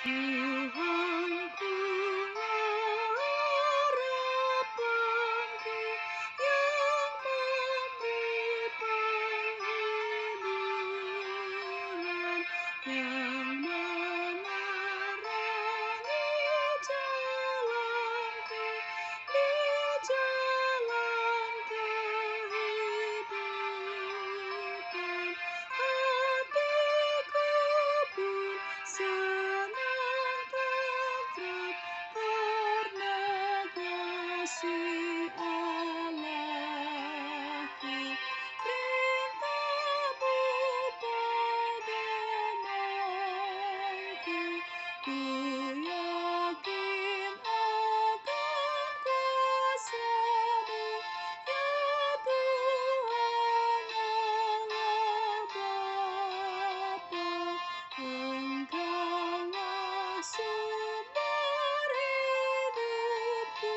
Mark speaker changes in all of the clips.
Speaker 1: Tuhanku harapanku, yang memberi penghiburan, yang menerangi jalanku di jalan kehidupan. Hatiku pun senang tentram karena kasih Allahku. Perintah-Mu pedomanku, ku yakin akan kuasa-Mu, ya Tuhan Allah Bapa. Engkaulah sumber hidupku,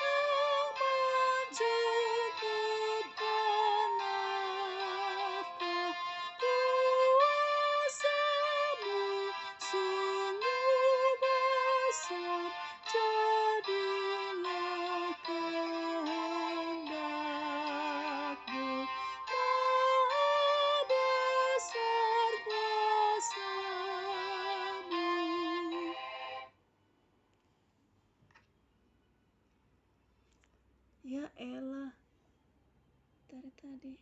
Speaker 1: yang mencukupkan nafkah. Kuasa-Mu sungguh besar, jadilah kehendak-Mu. Maha besar kuasa-Mu. Ya elah, dari tadi